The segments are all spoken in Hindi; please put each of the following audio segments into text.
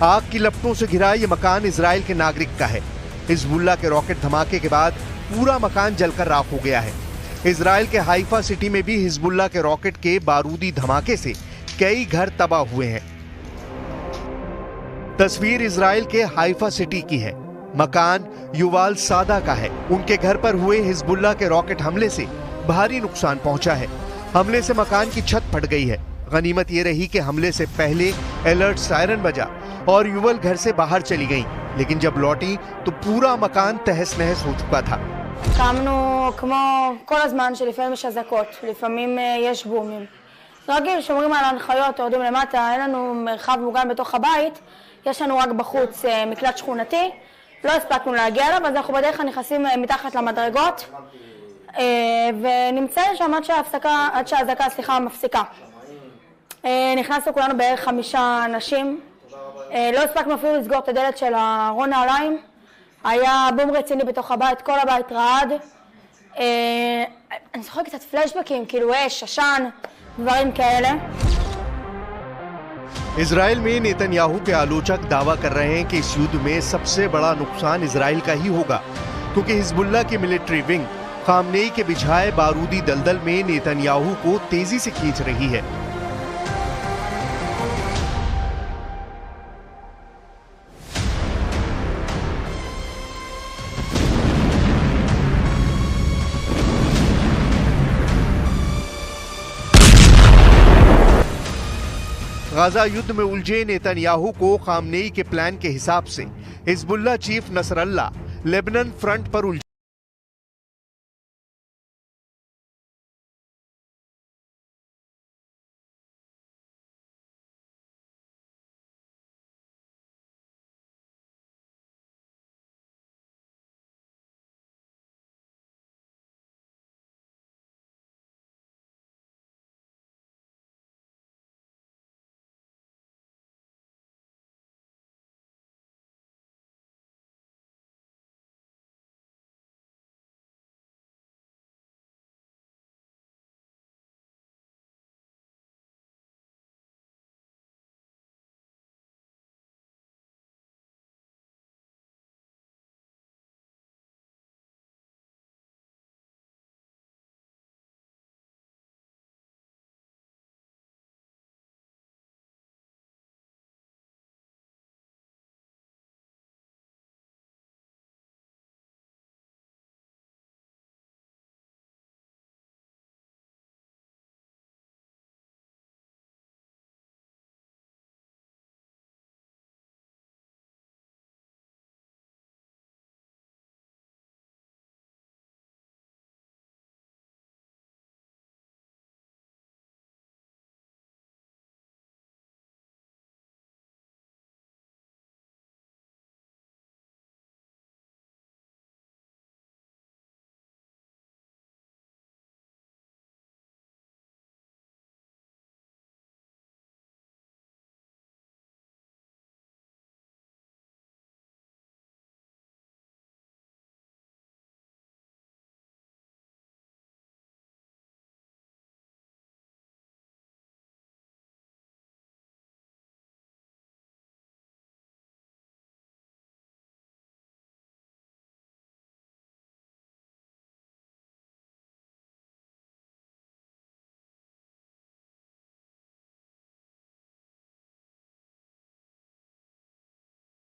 आग की लपटों से घिरा ये मकान इजराइल के नागरिक का है। हिजबुल्लाह के रॉकेट धमाके के बाद पूरा मकान जलकर राख हो गया है। इजराइल के हाइफा सिटी में भी हिजबुल्लाह के रॉकेट के बारूदी धमाके से कई घर तबाह हुए हैं। तस्वीर इजराइल के हाइफा सिटी की है। मकान युवाल सादा का है। उनके घर पर हुए हिजबुल्लाह के रॉकेट हमले से भारी नुकसान पहुंचा है। हमले से मकान की छत फट गई है। गनीमत ये रही कि हमले से पहले अलर्ट सायरन बजा और युवल घर से बाहर चली गई, लेकिन जब लौटी तो पूरा मकान तहस नहस हो चुका था। קמנו כמו כל הזמן שלפעמים יש אזעקות, לפעמים יש בומים. רגיל, שומרים על ההנחיות, יורדים למטה, אין לנו מרחב מוגן בתוך הבית, יש לנו רק בחוץ מקלט שכונתי, לא הספקנו להגיע אליו, אז אנחנו בדרך כלל נכנסים מתחת למדרגות, ונמצאים שם עד שהאזעקה מפסיקה. נכנסנו כולנו בערך 5 אנשים, לא הספקנו אפילו לסגור את הדלת של הארון נעליים, היה בום רציני בתוך הבית, כל הבית רעד. אני זוכרת קצת פלשבקים, כאילו אש, עשן, דברים כאלה. इजराइल में नेतन्याहू के आलोचक दावा कर रहे हैं कि इस युद्ध में सबसे बड़ा नुकसान इजराइल का ही होगा, क्योंकि हिजबुल्लाह की मिलिट्री विंग खामनेई के बिछाए बारूदी दलदल में नेतन्याहू को तेजी से खींच रही है। गाजा युद्ध में उलझे नेतन्याहू को खामनेई के प्लान के हिसाब से Hezbollah chief Nasrallah Lebanon front पर उलझे।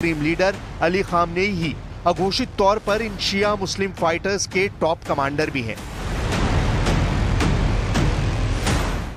सुप्रीम लीडर अली खामनेई ही अघोषित तौर पर इन शिया मुस्लिम फाइटर्स के टॉप कमांडर भी हैं।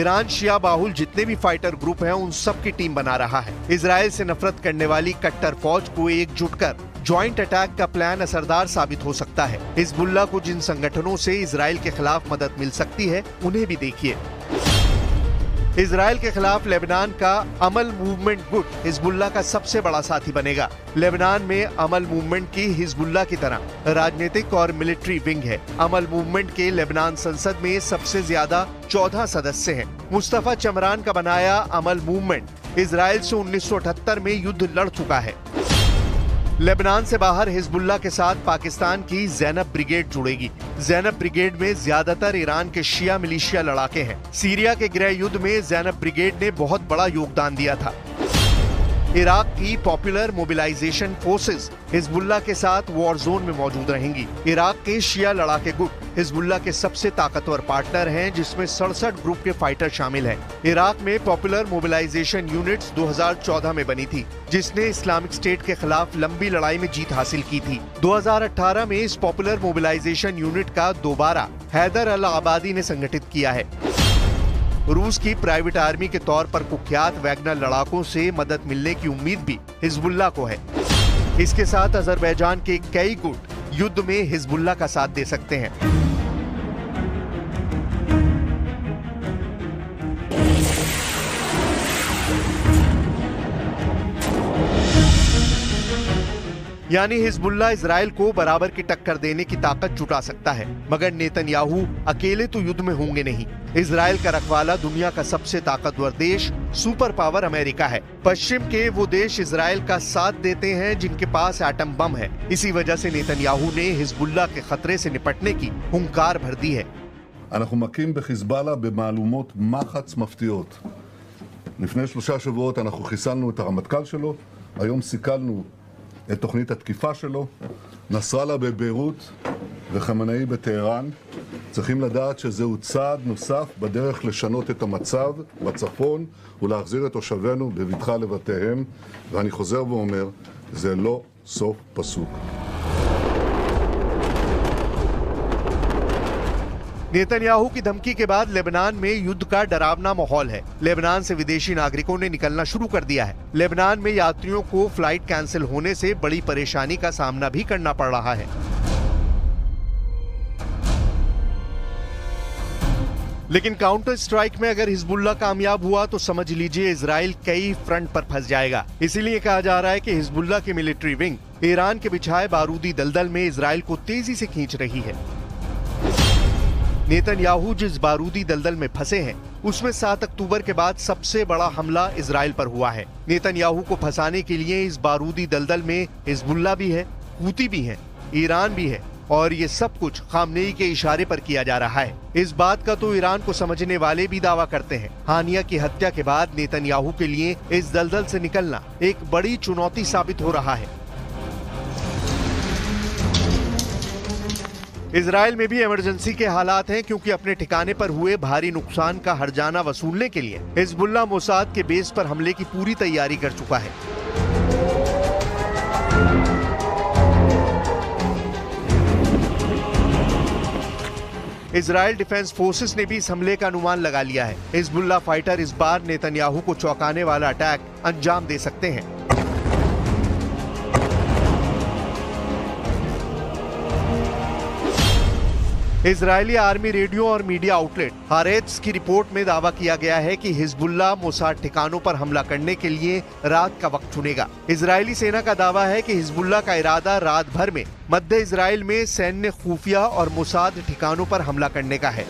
ईरान शिया बाहुल जितने भी फाइटर ग्रुप हैं उन सब की टीम बना रहा है। इजराइल से नफरत करने वाली कट्टर फौज को एकजुट कर ज्वाइंट अटैक का प्लान असरदार साबित हो सकता है। हिजबुल्लाह को जिन संगठनों से इजराइल के खिलाफ मदद मिल सकती है उन्हें भी देखिए। इजराइल के खिलाफ लेबनान का अमल मूवमेंट गुट हिजबुल्लाह का सबसे बड़ा साथी बनेगा। लेबनान में अमल मूवमेंट की हिजबुल्लाह की तरह राजनीतिक और मिलिट्री विंग है। अमल मूवमेंट के लेबनान संसद में सबसे ज्यादा 14 सदस्य हैं। मुस्तफा चमरान का बनाया अमल मूवमेंट इजराइल से 1978 में युद्ध लड़ चुका है। लेबनान से बाहर हिजबुल्लाह के साथ पाकिस्तान की ज़ैनब ब्रिगेड जुड़ेगी। ज़ैनब ब्रिगेड में ज्यादातर ईरान के शिया मिलिशिया लड़ाके हैं। सीरिया के गृह युद्ध में ज़ैनब ब्रिगेड ने बहुत बड़ा योगदान दिया था। इराक की पॉपुलर मोबिलाइजेशन फोर्सेस हिजबुल्लाह के साथ वॉर जोन में मौजूद रहेंगी। इराक के शिया लड़ाके गुट हिजबुल्लाह के सबसे ताकतवर पार्टनर हैं, जिसमें 67 ग्रुप के फाइटर शामिल हैं। इराक में पॉपुलर मोबिलाइजेशन यूनिट्स 2014 में बनी थी, जिसने इस्लामिक स्टेट के खिलाफ लंबी लड़ाई में जीत हासिल की थी। 2018 में इस पॉपुलर मोबिलाइजेशन यूनिट का दोबारा हैदर अल आबादी ने संगठित किया है। रूस की प्राइवेट आर्मी के तौर पर कुख्यात वैगनर लड़ाकों से मदद मिलने की उम्मीद भी हिजबुल्लाह को है। इसके साथ अजरबैजान के कई गुट युद्ध में हिजबुल्लाह का साथ दे सकते हैं। यानी हिजबुल्लाह इजराइल को बराबर की टक्कर देने की ताकत जुटा सकता है, मगर नेतन्याहू अकेले तो युद्ध में होंगे नहीं। इजराइल का रखवाला दुनिया का सबसे ताकतवर देश सुपर पावर अमेरिका है। पश्चिम के वो देश इजराइल का साथ देते हैं जिनके पास एटम बम है। इसी वजह से नेतन्याहू ने हिजबुल्लाह के खतरे से निपटने की हुंकार भर दी है। אנחנו מכים בחיזבאללה במהלומות מחץ מפתיעות. לפני 3 שבועות אנחנו חיסלנו את הרמטכ"ל שלו, היום סיכלנו את תוכנית התקיפה שלו, נסראללה בביירות וחמינאי בטהרן. צריכים לדעת שזהו צעד נוסף בדרך לשנות את המצב בצפון ולהחזיר את תושבינו בבטחה לבתיהם, ואני חוזר ואומר, זה לא סוף פסוק. नेतन्याहू की धमकी के बाद लेबनान में युद्ध का डरावना माहौल है। लेबनान से विदेशी नागरिकों ने निकलना शुरू कर दिया है। लेबनान में यात्रियों को फ्लाइट कैंसिल होने से बड़ी परेशानी का सामना भी करना पड़ रहा है। लेकिन काउंटर स्ट्राइक में अगर हिजबुल्लाह कामयाब हुआ तो समझ लीजिए इजराइल कई फ्रंट पर फंस जाएगा। इसीलिए कहा जा रहा है कि हिजबुल्लाह की मिलिट्री विंग ईरान के बिछाए बारूदी दलदल में इजराइल को तेजी से खींच रही है। नेतन्याहू जिस बारूदी दलदल में फंसे हैं, उसमें 7 अक्टूबर के बाद सबसे बड़ा हमला इजराइल पर हुआ है। नेतन्याहू को फंसाने के लिए इस बारूदी दलदल में हिजबुल्लाह भी है, हूती भी है, ईरान भी है, और ये सब कुछ खामनेई के इशारे पर किया जा रहा है। इस बात का तो ईरान को समझने वाले भी दावा करते हैं। हानिया की हत्या के बाद नेतन्याहू के लिए इस दलदल से निकलना एक बड़ी चुनौती साबित हो रहा है। इजराइल में भी इमरजेंसी के हालात हैं, क्योंकि अपने ठिकाने पर हुए भारी नुकसान का हर्जाना वसूलने के लिए हिजबुल्लाह मोसाद के बेस पर हमले की पूरी तैयारी कर चुका है। इजराइल डिफेंस फोर्सेस ने भी इस हमले का अनुमान लगा लिया है। हिजबुल्लाह फाइटर इस बार नेतन्याहू को चौंकाने वाला अटैक अंजाम दे सकते हैं। इजरायली आर्मी रेडियो और मीडिया आउटलेट हारेट्स की रिपोर्ट में दावा किया गया है कि हिजबुल्लाह मोसाद ठिकानों पर हमला करने के लिए रात का वक्त चुनेगा। इजरायली सेना का दावा है कि हिजबुल्लाह का इरादा रात भर में मध्य इजराइल में सैन्य खुफिया और मोसाद ठिकानों पर हमला करने का है।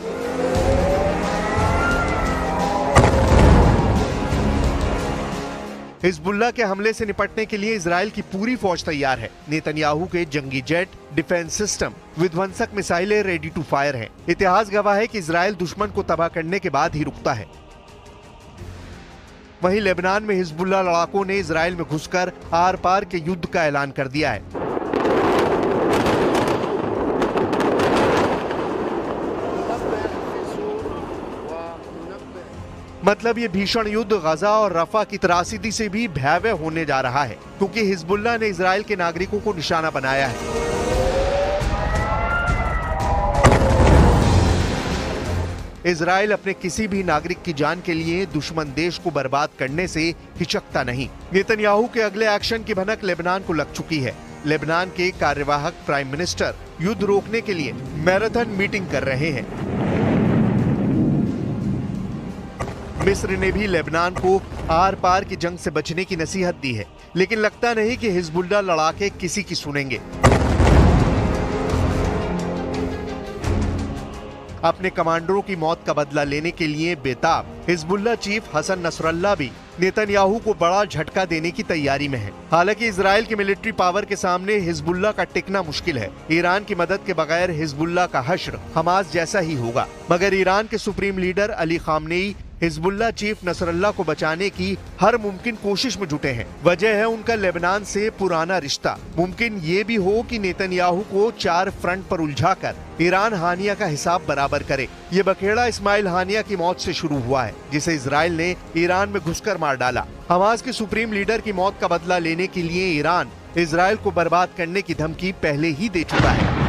हिजबुल्लाह के हमले से निपटने के लिए इजराइल की पूरी फौज तैयार है। नेतन्याहू के जंगी जेट, डिफेंस सिस्टम, विध्वंसक मिसाइलें रेडी टू फायर हैं। इतिहास गवाह है कि इजराइल दुश्मन को तबाह करने के बाद ही रुकता है। वहीं लेबनान में हिजबुल्लाह लड़ाकों ने इजराइल में घुसकर आर पार के युद्ध का ऐलान कर दिया है। मतलब ये भीषण युद्ध गजा और रफा की त्रासदी से भी भयावह होने जा रहा है, क्योंकि हिजबुल्लाह ने इजराइल के नागरिकों को निशाना बनाया है। इजराइल अपने किसी भी नागरिक की जान के लिए दुश्मन देश को बर्बाद करने से हिचकता नहीं। नेतन्याहू के अगले एक्शन की भनक लेबनान को लग चुकी है। लेबनान के कार्यवाहक प्राइम मिनिस्टर युद्ध रोकने के लिए मैराथन मीटिंग कर रहे हैं। मिस्र ने भी लेबनान को आर पार की जंग से बचने की नसीहत दी है, लेकिन लगता नहीं कि हिजबुल्लाह लड़ाके किसी की सुनेंगे। अपने कमांडरों की मौत का बदला लेने के लिए बेताब हिजबुल्लाह चीफ हसन नसरल्लाह भी नेतन्याहू को बड़ा झटका देने की तैयारी में है। हालांकि इजराइल की मिलिट्री पावर के सामने हिजबुल्लाह का टिकना मुश्किल है। ईरान की मदद के बगैर हिजबुल्लाह का हश्र हमास जैसा ही होगा। मगर ईरान के supreme leader Ali Khamenei Hezbollah chief Nasrallah को बचाने की हर मुमकिन कोशिश में जुटे हैं। वजह है उनका लेबनान से पुराना रिश्ता। मुमकिन ये भी हो कि नेतन्याहू को 4 फ्रंट पर उलझाकर ईरान हानिया का हिसाब बराबर करे। ये बखेड़ा इस्माइल हानिया की मौत से शुरू हुआ है, जिसे इजराइल ने ईरान में घुसकर मार डाला। हमास के सुप्रीम लीडर की मौत का बदला लेने के लिए ईरान इजराइल को बर्बाद करने की धमकी पहले ही दे चुका है।